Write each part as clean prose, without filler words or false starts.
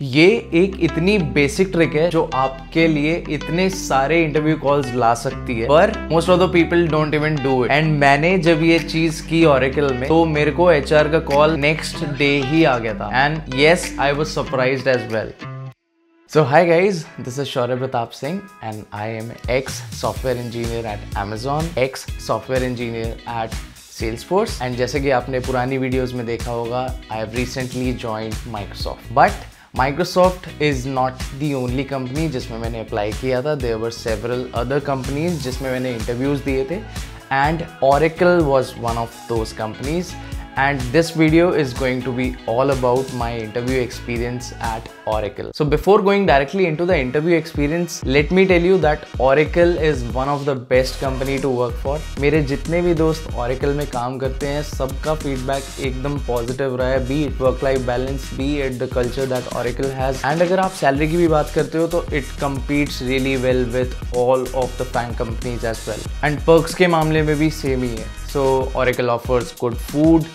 ये एक इतनी बेसिक ट्रिक है जो आपके लिए इतने सारे इंटरव्यू कॉल्स ला सकती है, पर most of the people don't even do it. And मैंने जब ये चीज की ओरेकल में, तो मेरे को एचआर का कॉल नेक्स्ट डे ही आ गया था। And yes, I was surprised as well. So hi guys, this is Shaurya Pratap Singh and I am ex-software engineer at Amazon, ex-software engineer at Salesforce and जैसे कि आपने पुरानी videos में देखा होगा, I have recently joined Microsoft. But Microsoft is not the only company जिसमें मैंने apply किया था. There were several other companies जिसमें मैंने इंटरव्यूज दिए थे and Oracle was one of those companies. And this video is going to be all about my interview experience at Oracle. So before going directly into the interview experience, let me tell you that Oracle is one of the best company to work for. मेरे जितने भी दोस्त Oracle में काम करते हैं, सबका feedback एकदम positive रहा है, be it work-life balance, be it the culture that Oracle has. And अगर आप salary की भी बात करते हो, तो it competes really well with all of the FAANG companies as well. And perks के मामले में भी same ही है. So Oracle offers good food,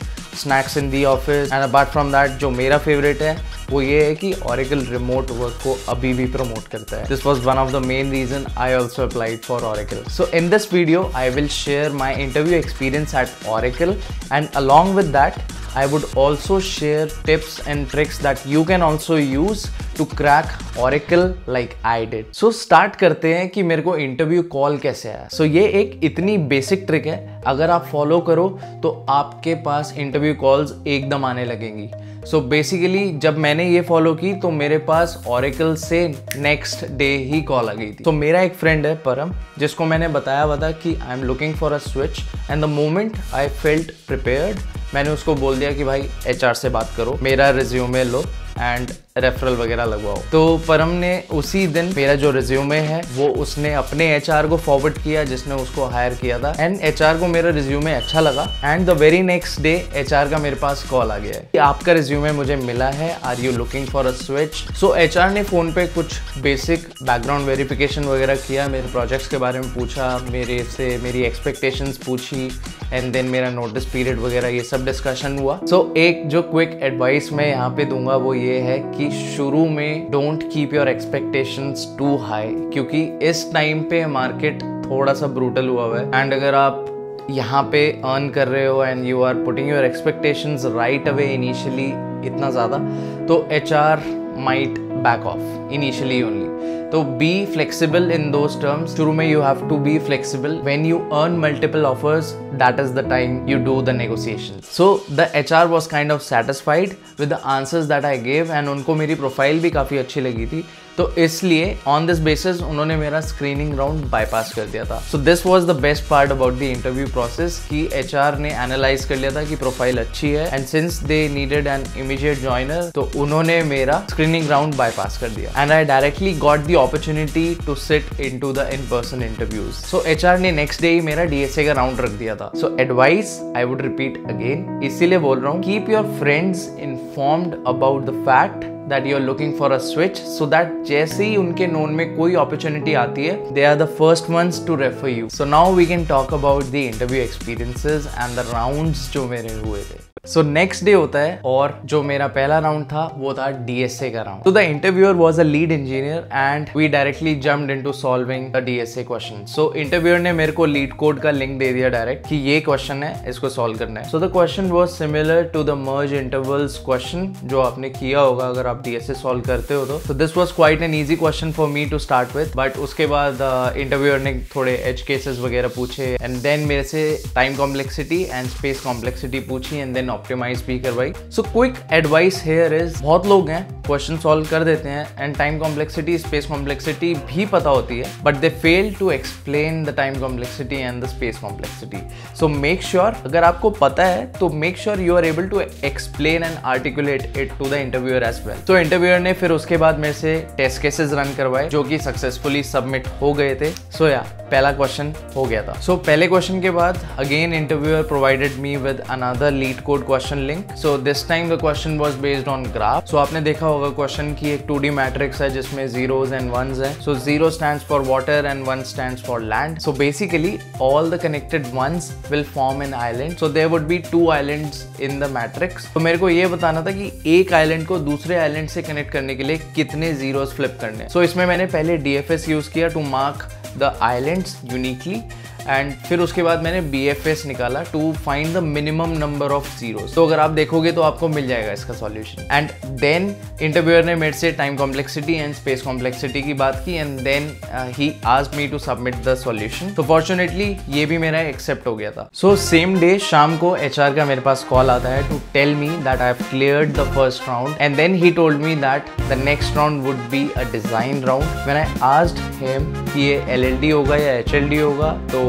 snacks in the office, and apart from that, जो मेरा favorite है वो ये है कि Oracle remote work को अभी भी promote करता है. This was one of the main reason I also applied for Oracle. So in this video, I will share my interview experience at Oracle, and along with that, I would also share tips and tricks that you can also use to crack Oracle like I did. So start करते हैं कि मेरे को interview call कैसे आया. So ये एक इतनी बेसिक ट्रिक है, अगर आप फॉलो करो तो आपके पास इंटरव्यू कॉल्स एकदम आने लगेंगी. So basically जब मैंने ये फॉलो की तो मेरे पास Oracle से नेक्स्ट डे ही कॉल आ गई थी. तो मेरा एक फ्रेंड है परम, जिसको मैंने बताया हुआ था कि I am looking for a switch, and the moment I felt prepared, मैंने उसको बोल दिया कि भाई एचआर से बात करो, मेरा रिज्यूमे लो एंड रेफरल वगैरह लगवाओ. तो परम ने उसी दिन मेरा जो रिज्यूमे है वो उसने अपने एचआर को फॉरवर्ड किया जिसने उसको हायर किया था, एंड एचआर को मेरा रिज्यूमे अच्छा लगा, and the very next day HR का मेरे पास कॉल आ गया है कि आपका रिज्यूमे मुझे मिला है, are you looking for a switch. So HR ने फोन पे कुछ बेसिक बैकग्राउंड वेरिफिकेशन वगैरह किया, मेरे प्रोजेक्ट्स के बारे में पूछा, मेरे से मेरी एक्सपेक्टेशंस पूछी, एंड देन मेरा नोटिस पीरियड वगैरह ये सब डिस्कशन हुआ. सो एक जो क्विक एडवाइस मैं यहाँ पे दूंगा वो ये है कि शुरू में don't keep your expectations too high, क्योंकि इस टाइम पे मार्केट थोड़ा सा ब्रूटल हुआ है, एंड अगर आप यहाँ पे अर्न कर रहे हो and you are putting your expectations right away initially इतना ज़्यादा, तो HR might back off initially only. तो be flexible in those terms. शुरू में you have to be flexible. When you earn multiple offers, that is the time you do the negotiations. So the HR was kind of satisfied with the answers that I gave, and उनको मेरी profile भी काफ़ी अच्छी लगी थी, तो इसलिए on this basis उन्होंने मेरा स्क्रीनिंग राउंड बाईपास कर दिया था. So this was the best part about the interview process कि एचआर ने एनालाइज कर लिया था कि प्रोफाइल अच्छी है, and since they needed an immediate joiner, तो उन्होंने मेरा स्क्रीनिंग राउंड बाईपास कर दिया, and I directly got the opportunity to sit into the in person interviews. So HR ने नेक्स्ट डे ही मेरा डीएसए का राउंड रख दिया था. So advice I would repeat again, इसीलिए बोल रहा हूँ, keep your friends informed about the fact that you're looking for a switch, so that जैसे ही उनके नोन में कोई opportunity आती है, they are the first ones to refer you. So now we can talk about the interview experiences and the rounds जो मेरे हुए थे. So next day होता है, और जो मेरा पहला राउंड था वो था DSA का round. So the interviewer was a lead engineer and we directly jumped into solving the DSA question. So interviewer ने मेरे को लीड कोड का लिंक दे दिया डायरेक्ट कि ये क्वेश्चन है, इसको सॉल्व करना है. So the question was similar to the merge intervals question जो आपने किया होगा अगर आप DSA सॉल्व करते हो तो. So this was quite an easy question for me to start with, but उसके बाद interviewer ने थोड़े edge cases वगैरह पूछे, and then मेरे से time complexity and space complexity पूछी, and then ऑप्टिमाइज भी करवाई. So quick advice here is, बहुत लोग हैं क्वेश्चन सॉल्व कर देते हैं and time complexity space complexity भी पता होती है, but they fail to explain the time complexity and the space complexity. So make sure, अगर आपको पता है तो make sure you are able to explain and articulate it to the interviewer as well. तो इंटरव्यूअर ने फिर उसके बाद मेरे से टेस्ट केसेस रन करवाए जो कि सक्सेसफुली सबमिट हो गए थे. सो या पहला क्वेश्चन हो गया था. सो पहले क्वेश्चन के बाद again interviewer provided me with another leet code code question link. So this time the question was based on graph. So आपने देखा होगा question की एक 2D matrix है जिसमें zeros and ones है. So 0 stands for water and 1 stands for land. So basically all the connected ones will form an island. So there would be 2 islands in the matrix. तो मेरे को ये बताना था कि एक island को दूसरे island से connect करने के लिए कितने zeros flip करने. So इसमें मैंने पहले DFS यूज किया to mark the islands uniquely. And फिर उसके बाद मैंने BFS निकाला to find the minimum number of zeros. तो अगर आप देखोगे तो आपको मिल जाएगा इसका सॉल्यूशन. एंड देन इंटरव्यूअर ने मेरे से time complexity and space complexity की बात की and then he asked me to submit the solution. तो फॉर्चुनेटली ये भी मेरा एक्सेप्ट हो गया था. सो सेम डे शाम को HR का मेरे पास कॉल आता है to tell me that I have cleared the first round and then he told me that the next round would be a design round. When I asked him कि ये LLD होगा या HLD होगा तो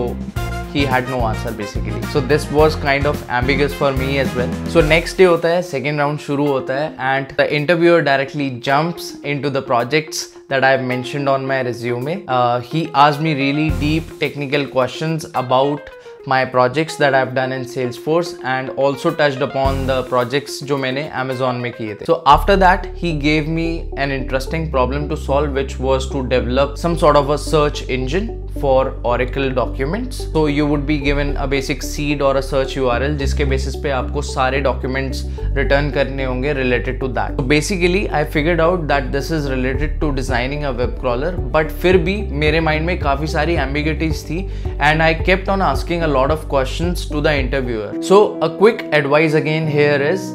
he had no answer basically. So this was kind of ambiguous for me as well. So next day होता है, second round शुरू होता है and the interviewer directly jumps into the projects that I have mentioned on my resume. He asked me really deep technical questions about my projects that I've done in Salesforce and also touched upon the projects जो मैंने Amazon में किए थे. So after that he gave me an interesting problem to solve which was to develop some sort of a search engine for Oracle documents. So you would be given a basic seed or a search URL जिसके basis पे आपको सारे documents return करने होंगे related to that. So basically I figured out that this is related to designing a web crawler, but फिर भी मेरे mind में काफी सारी ambiguities थी and I kept on asking a lot of questions to the interviewer. So a quick advice again here is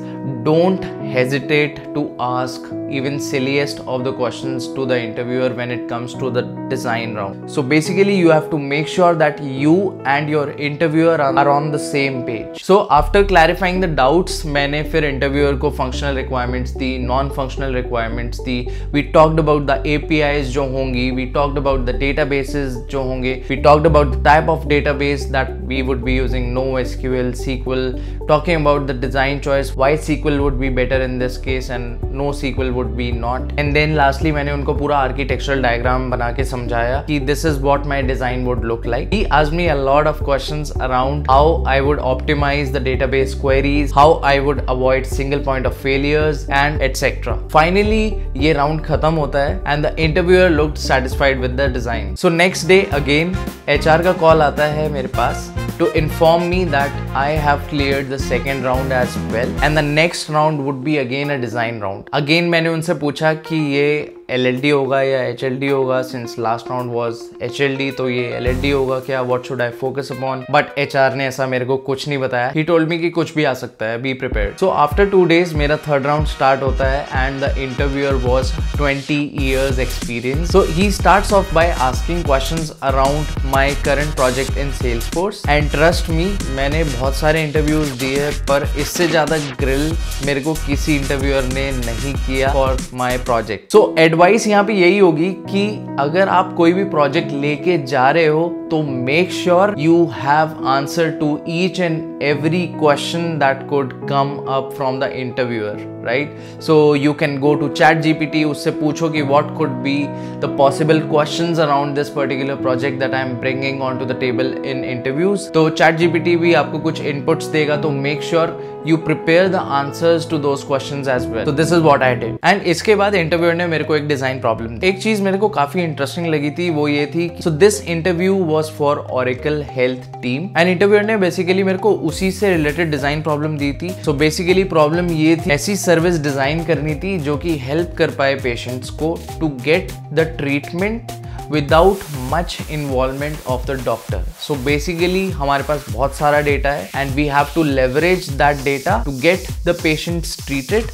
don't hesitate to ask even silliest of the questions to the interviewer when it comes to the design round. So basically you have to make sure that you and your interviewer are on the same page. So after clarifying the doubts मैंने फिर interviewer को functional requirements the, non-functional requirements the. We talked about the APIs जो होंगी, we talked about the databases जो होंगे, we talked about the type of database that we would be using, NoSQL, SQL, talking about the design choice, why SQL would be better in this case and NoSQL would be not. And then lastly मैंने उनको पूरा architectural diagram बना के समझाया कि this is what my design would look like. He asked me a lot of questions around how I would optimize the database queries, how I would avoid single point of failures and etc. Finally ये round खत्म होता है and the interviewer looked satisfied with the design. So next day again HR का call आता है मेरे पास to inform me that I have cleared the second round as well and the next round would be again a design round. Again मैंने उनसे पूछा कि ये LLD होगा या HLD होगा. Since last round was HLD तो ये LLD होगा क्या? What should I focus upon? But HR ने ऐसा मेरे को कुछ नहीं बताया. He told me कि कुछ भी आ सकता है, be prepared. So after 2 days मेरा third round start होता है and the interviewer was 20 years experience. So he starts off by asking questions around my current project in Salesforce and trust me मैंने बहुत सारे interviews दिए पर इससे ज़्यादा grill मेरे को किसी interviewer ने नहीं किया for my project. So advice यहाँ पे यही होगी कि अगर आप कोई भी प्रोजेक्ट लेके जा रहे हो तो make sure you have answer to each and every question that could come up from the interviewer, right? So you can go to ChatGPT, उससे पूछो कि what could be the possible questions around this particular project that I am bringing on to the table in interviews. तो ChatGPT भी आपको कुछ inputs देगा, तो make sure you prepare the answers to those questions as well. So this is what I did. And इसके बाद interviewer ने मेरे को एक डिजाइन प्रॉब्लम दी. एक चीज मेरे को काफी इंटरेस्टिंग लगी थी, वो ये थी so this interview was for Oracle Health team and interviewer ने बेसिकली मेरे को उसी से रिलेटेड डिजाइन प्रॉब्लम दी थी. So बेसिकली प्रॉब्लम ये थी, ऐसी सर्विस डिजाइन करनी थी जो कि हेल्प कर पाए पेशेंट्स को to get the treatment without much involvement of the doctor. So basically हमारे पास बहुत सारा डेटा है and we have to leverage that data to get the patients treated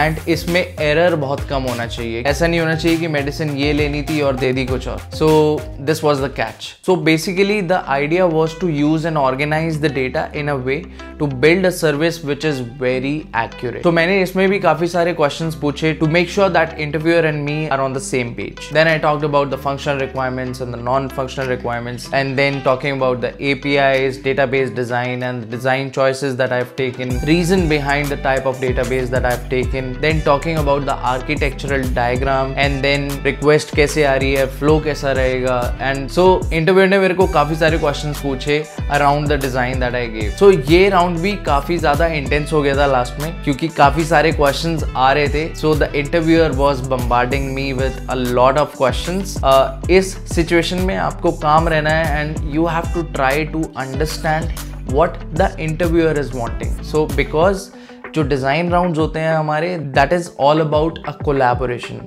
and इसमें error बहुत कम होना चाहिए. ऐसा नहीं होना चाहिए कि मेडिसिन ये लेनी थी और दे दी कुछ और. So this was the catch. So basically the idea was to use and organize the data in a way to build a service which is very accurate. तो मैंने इसमें भी काफी सारे questions पूछे to make sure that interviewer and me are on the same page. Then I talked about the functional requirements and the non-functional requirements, and then talking about the APIs, database design and the design choices that I've taken, reason behind the type of database that I've taken, लेकिन then talking about the architectural diagram and then request कैसे आ रही है, flow कैसा रहेगा। And so interview ने मेरे को काफी सारे क्वेश्चंस पूछे around the design that I gave. So ये राउंड भी काफी ज्यादा इंटेंस हो गया था लास्ट में, क्योंकि काफी सारे क्वेश्चंस आ रहे थे। So the interviewer was bombarding me with a lot of questions. इस सिचुएशन में आपको काम रहना है and you have to try to understand what the interviewer is wanting. So because जो डिजाइन राउंड्स होते हैं हमारे, that is all about a collaboration.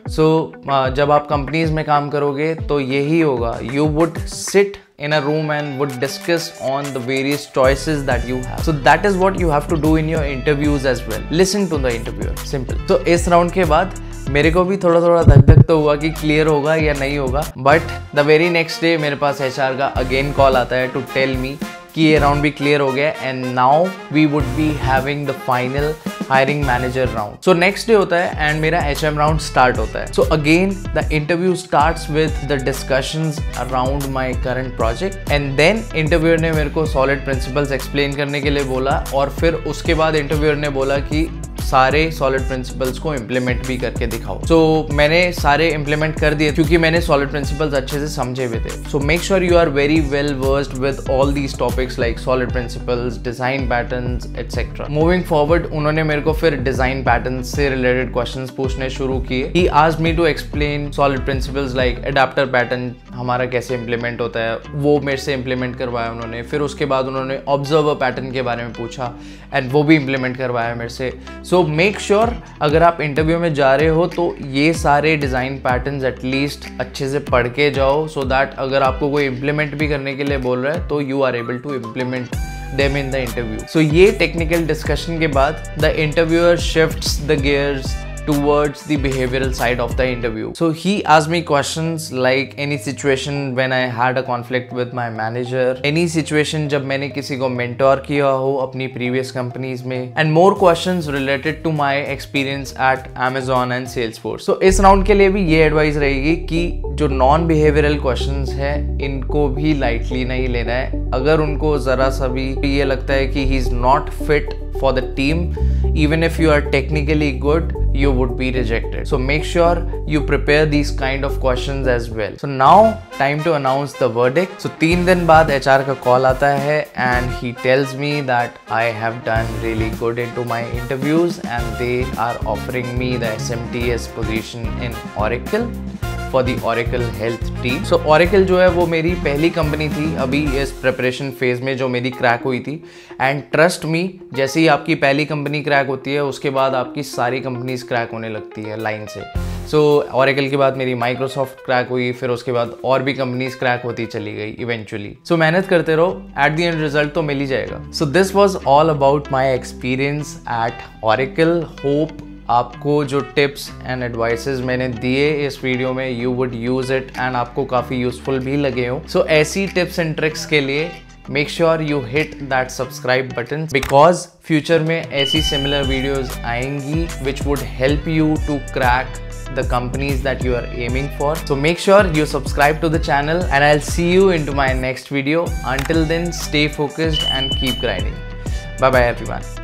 So जब आप कंपनीज में काम करोगे तो यही होगा, you would sit in a room and would discuss on the various choices that you have. So that is what you have to do in your interviews as well. Listen to the interviewer. Simple. So इस round के बाद मेरे को भी थोड़ा थोड़ा धक धक तो हुआ कि क्लियर होगा या नहीं होगा, but the very next day मेरे पास HR का अगेन कॉल आता है टू टेल मी कि ये राउंड भी क्लियर हो गया and now we would be having the final hiring manager round. So next day होता है एंड मेरा HM राउंड स्टार्ट होता है। So again the interview starts with the discussions around my current project and then interviewer ने मेरे को solid principles explain करने के लिए बोला और फिर उसके बाद इंटरव्यूअर ने बोला कि सारे सॉलिड प्रिंसिपल्स को इम्प्लीमेंट भी करके दिखाओ। सो मैंने सारे इम्प्लीमेंट कर दिए क्योंकि मैंने सॉलिड प्रिंसिपल्स अच्छे से समझे हुए थे। So make sure you are very well versed with all these topics like SOLID principles, design patterns etcetera. Moving forward उन्होंने मेरे को फिर डिजाइन पैटर्न्स से रिलेटेड क्वेश्चंस पूछने शुरू किए। He asked me to explain SOLID principles like adapter pattern हमारा कैसे इंप्लीमेंट होता है, वो मेरे से इंप्लीमेंट करवाया उन्होंने। फिर उसके बाद उन्होंने ऑब्जर्वर पैटर्न के बारे में पूछा एंड वो भी इंप्लीमेंट करवाया मेरे से। सो मेक श्योर अगर आप इंटरव्यू में जा रहे हो तो ये सारे डिज़ाइन पैटर्न्स एटलीस्ट अच्छे से पढ़ के जाओ, सो दैट अगर आपको कोई इम्प्लीमेंट भी करने के लिए बोल रहा है तो you are able to implement them in the interview. So ये technical discussion के बाद the interviewer shifts the gears towards the behavioral side of the interview. So he asked me questions like any situation when I had a conflict with my manager, any situation जब मैंने किसी को mentor किया हो अपनी previous companies में, and more questions related to my experience at Amazon and Salesforce. So इस round के लिए भी ये advice रहेगी कि जो नॉन बिहेवियरल क्वेश्चंस है इनको भी लाइटली नहीं लेना है। अगर उनको जरा सा भी ये लगता है कि he is not fit for the team, even if you are technically good, you would be rejected. So make sure you prepare these kind of questions as well. So now time to announce the verdict. So 3 दिन बाद HR का call आता है and he tells me that I have done really good into my interviews and they are offering me the SMTS position in Oracle for the Oracle Health team. So Oracle जो है वो मेरी पहली company थी अभी इस preparation phase में जो मेरी क्रैक हुई थी, एंड ट्रस्ट मी जैसे ही आपकी पहली कंपनी क्रैक होती है उसके बाद आपकी सारी कंपनीज क्रैक होने लगती है लाइन से। सो Oracle के बाद मेरी माइक्रोसॉफ्ट क्रैक हुई, फिर उसके बाद और भी कंपनीज क्रैक होती चली गई इवेंचुअली। सो मेहनत करते रहो, एट द एंड रिजल्ट तो मिल ही जाएगा। सो this was all about my experience eight Oracle. Hope आपको जो टिप्स एंड एडवाइसेस मैंने दिए इस वीडियो में you would use it and आपको काफ़ी यूजफुल भी लगे हो। सो ऐसी टिप्स एंड ट्रिक्स के लिए make sure you hit that subscribe button, because future में ऐसी सिमिलर वीडियोस आएंगी which would help you to crack the companies that you are aiming for. So make sure you subscribe to the channel and I'll see you into my next video. Until then, stay focused and keep grinding. Bye bye everyone.